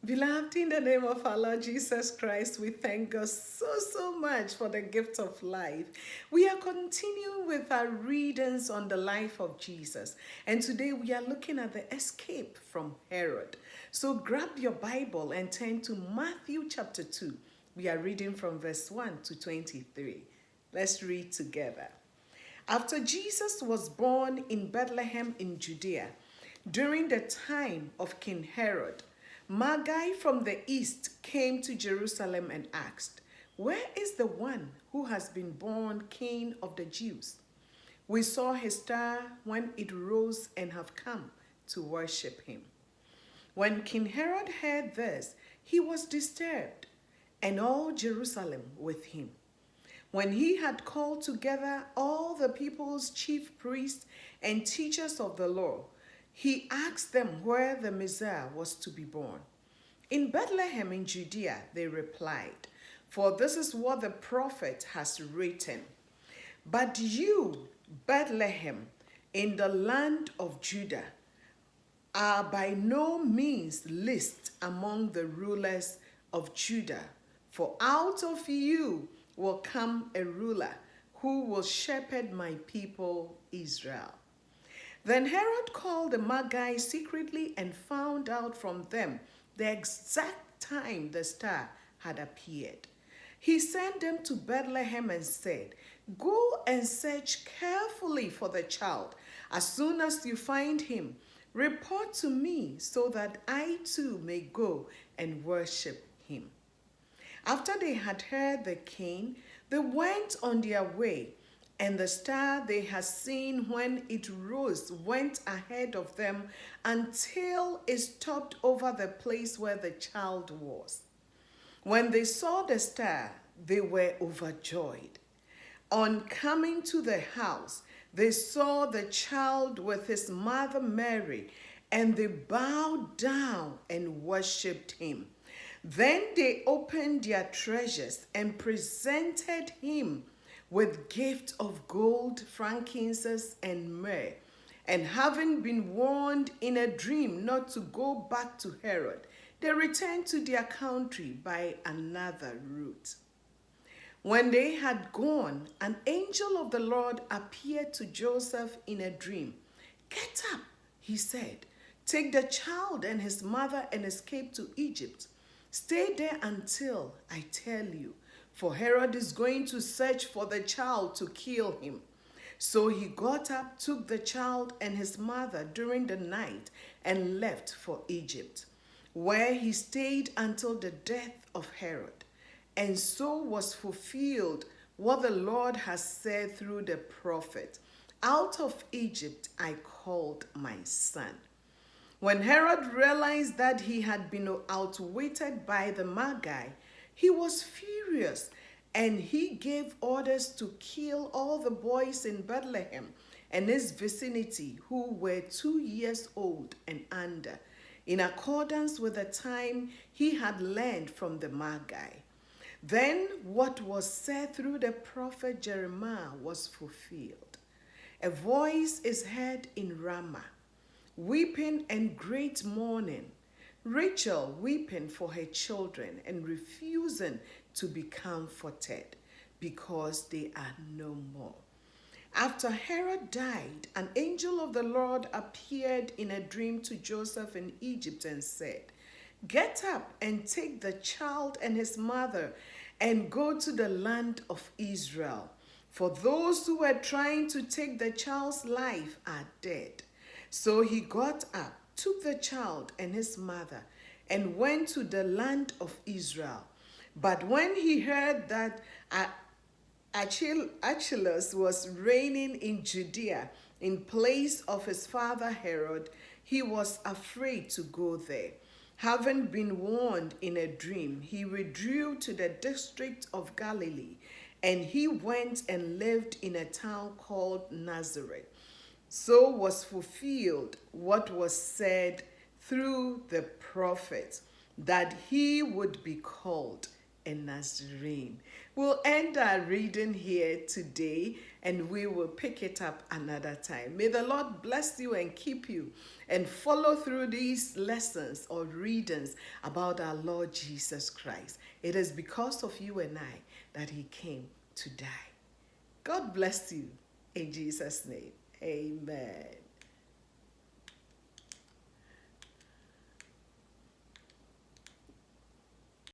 Beloved, in the name of our Lord Jesus Christ, we thank God so much for the gift of life. We are continuing with our readings on the life of Jesus, and today we are looking at the escape from Herod. So grab your Bible and turn to Matthew chapter 2. We are reading from verse 1 to 23. Let's read together. After Jesus was born in Bethlehem in Judea, during the time of King Herod, Magi from the east came to Jerusalem and asked, "Where is the one who has been born King of the Jews? We saw his star when it rose and have come to worship him." When King Herod heard this, he was disturbed, and all Jerusalem with him. When he had called together all the people's chief priests and teachers of the law, he asked them where the Messiah was to be born. "In Bethlehem in Judea," they replied, "for this is what the prophet has written. But you, Bethlehem, in the land of Judah, are by no means least among the rulers of Judah, for out of you will come a ruler who will shepherd my people Israel." Then Herod called the Magi secretly and found out from them the exact time the star had appeared. He sent them to Bethlehem and said, "Go and search carefully for the child. As soon as you find him, report to me so that I too may go and worship him." After they had heard the king, they went on their way, and the star they had seen when it rose went ahead of them until it stopped over the place where the child was. When they saw the star, they were overjoyed. On coming to the house, they saw the child with his mother Mary, and they bowed down and worshipped him. Then they opened their treasures and presented him with gifts of gold, frankincense, and myrrh. And having been warned in a dream not to go back to Herod, they returned to their country by another route. When they had gone, an angel of the Lord appeared to Joseph in a dream. "Get up," he said, "take the child and his mother and escape to Egypt. Stay there until I tell you, for Herod is going to search for the child to kill him." So he got up, took the child and his mother during the night, and left for Egypt, where he stayed until the death of Herod. And so was fulfilled what the Lord has said through the prophet, "Out of Egypt I called my son." When Herod realized that he had been outwitted by the Magi, he was furious, and he gave orders to kill all the boys in Bethlehem and its vicinity who were 2 years old and under, in accordance with the time he had learned from the Magi. Then what was said through the prophet Jeremiah was fulfilled. "A voice is heard in Ramah, weeping and great mourning, Rachel weeping for her children and refusing to be comforted because they are no more." After Herod died, an angel of the Lord appeared in a dream to Joseph in Egypt and said, "Get up and take the child and his mother and go to the land of Israel, for those who were trying to take the child's life are dead." So he got up, took the child and his mother, and went to the land of Israel. But when he heard that Archelaus was reigning in Judea in place of his father Herod, he was afraid to go there. Having been warned in a dream, he withdrew to the district of Galilee, and he went and lived in a town called Nazareth. So was fulfilled what was said through the prophet, that he would be called a Nazarene. We'll end our reading here today and we will pick it up another time. May the Lord bless you and keep you and follow through these lessons or readings about our Lord Jesus Christ. It is because of you and I that he came to die. God bless you in Jesus' name. Amen.